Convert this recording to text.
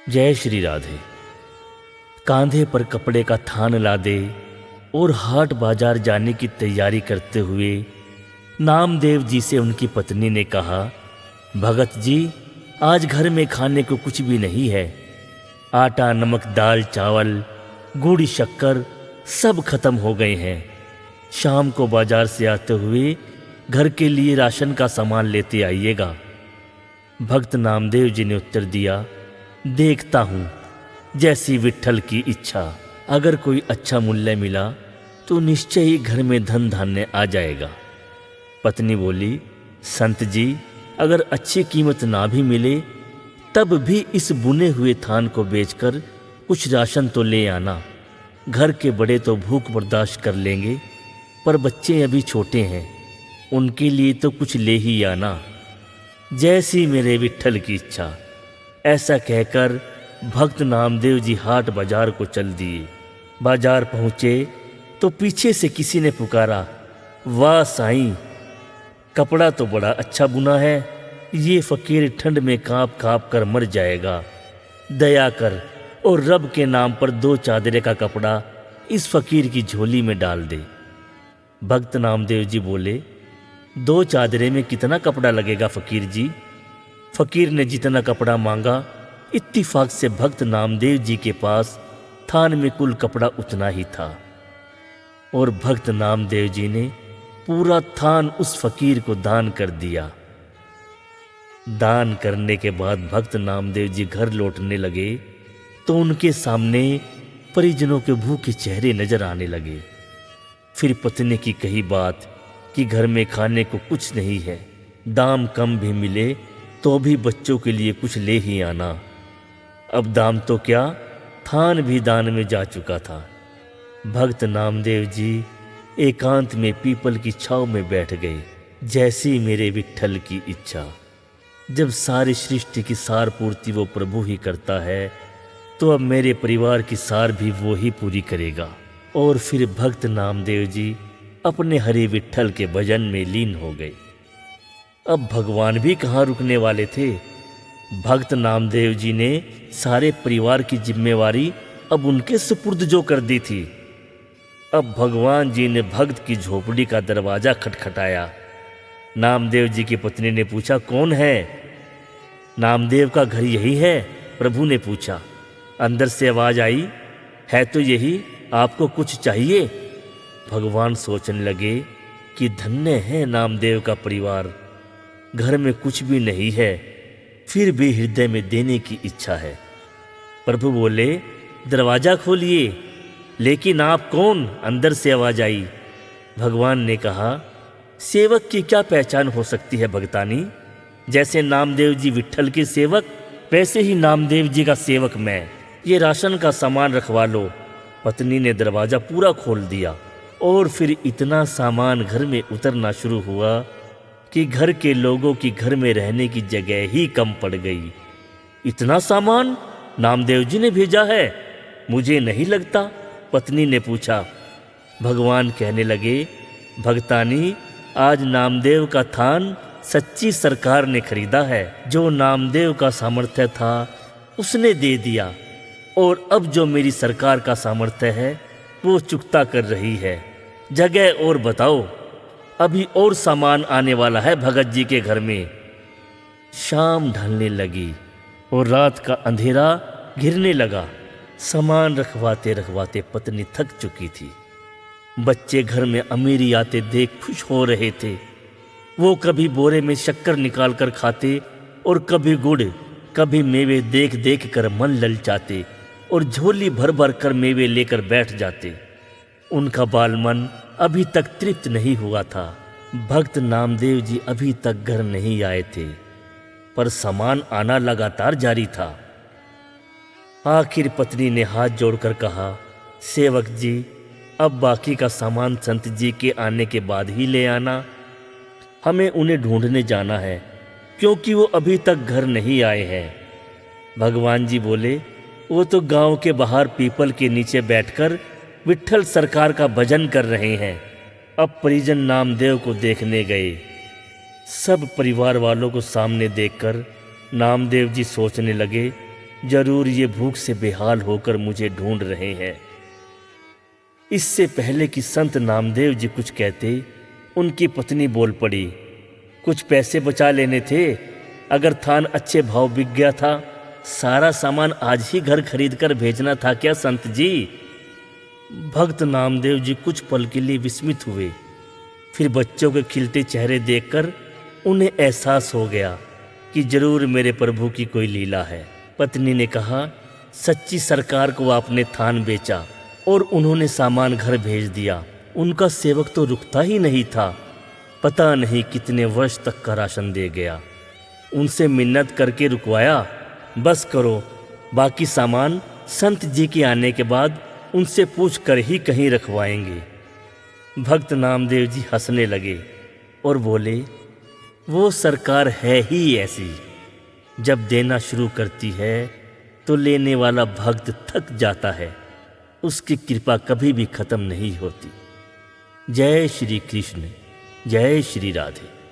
जय श्री राधे। कांधे पर कपड़े का थान लादे और हाट बाजार जाने की तैयारी करते हुए नामदेव जी से उनकी पत्नी ने कहा, भगत जी, आज घर में खाने को कुछ भी नहीं है। आटा, नमक, दाल, चावल, गुड़, शक्कर सब खत्म हो गए हैं। शाम को बाजार से आते हुए घर के लिए राशन का सामान लेते आइएगा। भक्त नामदेव जी ने उत्तर दिया, देखता हूँ, जैसी विट्ठल की इच्छा। अगर कोई अच्छा मूल्य मिला तो निश्चय ही घर में धन धान्य आ जाएगा। पत्नी बोली, संत जी, अगर अच्छी कीमत ना भी मिले तब भी इस बुने हुए थान को बेचकर कुछ राशन तो ले आना। घर के बड़े तो भूख बर्दाश्त कर लेंगे, पर बच्चे अभी छोटे हैं, उनके लिए तो कुछ ले ही आना। जैसी मेरे विट्ठल की इच्छा। ऐसा कहकर भक्त नामदेव जी हाट बाजार को चल दिए। बाजार पहुँचे तो पीछे से किसी ने पुकारा, वाह साईं, कपड़ा तो बड़ा अच्छा बुना है। ये फकीर ठंड में कांप कांप कर मर जाएगा। दया कर और रब के नाम पर 2 चादरे का कपड़ा इस फकीर की झोली में डाल दे। भक्त नामदेव जी बोले, 2 चादरे में कितना कपड़ा लगेगा फकीर जी? फकीर ने जितना कपड़ा मांगा, इत्तिफाक से भक्त नामदेव जी के पास थान में कुल कपड़ा उतना ही था और भक्त नामदेव जी ने पूरा थान उस फकीर को दान कर दिया। दान करने के बाद भक्त नामदेव जी घर लौटने लगे तो उनके सामने परिजनों के भूखे चेहरे नजर आने लगे। फिर पत्नी की कही बात कि घर में खाने को कुछ नहीं है, दाम कम भी मिले तो भी बच्चों के लिए कुछ ले ही आना। अब दाम तो क्या, थान भी दान में जा चुका था। भक्त नामदेव जी एकांत में पीपल की छांव में बैठ गए। जैसी मेरे विट्ठल की इच्छा। जब सारी सृष्टि की सार पूर्ति वो प्रभु ही करता है, तो अब मेरे परिवार की सार भी वो ही पूरी करेगा। और फिर भक्त नामदेव जी अपने हरि विट्ठल के भजन में लीन हो गए। अब भगवान भी कहाँ रुकने वाले थे। भक्त नामदेव जी ने सारे परिवार की जिम्मेवारी अब उनके सुपुर्द जो कर दी थी। अब भगवान जी ने भक्त की झोपड़ी का दरवाजा खटखटाया। नामदेव जी की पत्नी ने पूछा, कौन है? नामदेव का घर यही है? प्रभु ने पूछा। अंदर से आवाज आई, है तो यही, आपको कुछ चाहिए? भगवान सोचने लगे कि धन्य है नामदेव का परिवार, घर में कुछ भी नहीं है, फिर भी हृदय में देने की इच्छा है। प्रभु बोले, दरवाजा खोलिए। लेकिन आप कौन? अंदर से आवाज आई। भगवान ने कहा, सेवक की क्या पहचान हो सकती है भगतानी? जैसे नामदेव जी विट्ठल के सेवक, वैसे ही नामदेव जी का सेवक मैं। ये राशन का सामान रखवा लो। पत्नी ने दरवाजा पूरा खोल दिया और फिर इतना सामान घर में उतरना शुरू हुआ कि घर के लोगों की घर में रहने की जगह ही कम पड़ गई। इतना सामान नामदेव जी ने भेजा है? मुझे नहीं लगता, पत्नी ने पूछा। भगवान कहने लगे, भगतानी, आज नामदेव का थान सच्ची सरकार ने खरीदा है। जो नामदेव का सामर्थ्य था उसने दे दिया, और अब जो मेरी सरकार का सामर्थ्य है वो चुकता कर रही है। जगह और बताओ, अभी और सामान आने वाला है भगत जी के घर में। शाम ढलने लगी और रात का अंधेरा घिरने लगा। सामान रखवाते रखवाते पत्नी थक चुकी थी। बच्चे घर में अमीरी आते देख खुश हो रहे थे। वो कभी बोरे में शक्कर निकाल कर खाते और कभी गुड़, कभी मेवे देख देख कर मन ललचाते और झोली भर भर कर मेवे लेकर बैठ जाते। उनका बाल मन अभी तक तृप्त नहीं हुआ था। भक्त नामदेव जी अभी तक घर नहीं आए थे, पर सामान आना लगातार जारी था। आखिर पत्नी ने हाथ जोड़कर कहा, सेवक जी, अब बाकी का सामान संत जी के आने के बाद ही ले आना। हमें उन्हें ढूंढने जाना है, क्योंकि वो अभी तक घर नहीं आए हैं। भगवान जी बोले, वो तो गांव के बाहर पीपल के नीचे बैठकर विट्ठल सरकार का भजन कर रहे हैं। अब परिजन नामदेव को देखने गए। सब परिवार वालों को सामने देखकर नामदेव जी सोचने लगे, जरूर ये भूख से बेहाल होकर मुझे ढूंढ रहे हैं। इससे पहले कि संत नामदेव जी कुछ कहते, उनकी पत्नी बोल पड़ी, कुछ पैसे बचा लेने थे। अगर थान अच्छे भाव बिक गया था, सारा सामान आज ही घर खरीद कर भेजना था क्या संत जी? भक्त नामदेव जी कुछ पल के लिए विस्मित हुए। फिर बच्चों के खिलते चेहरे देखकर उन्हें एहसास हो गया कि जरूर मेरे प्रभु की कोई लीला है। पत्नी ने कहा, सच्ची सरकार को आपने थान बेचा और उन्होंने सामान घर भेज दिया। उनका सेवक तो रुकता ही नहीं था, पता नहीं कितने वर्ष तक का राशन दे गया। उनसे मिन्नत करके रुकवाया। बस करो, बाकी सामान संत जी के आने के बाद उनसे पूछ कर ही कहीं रखवाएंगे। भक्त नामदेव जी हंसने लगे और बोले, वो सरकार है ही ऐसी, जब देना शुरू करती है तो लेने वाला भक्त थक जाता है, उसकी कृपा कभी भी खत्म नहीं होती। जय श्री कृष्ण, जय श्री राधे।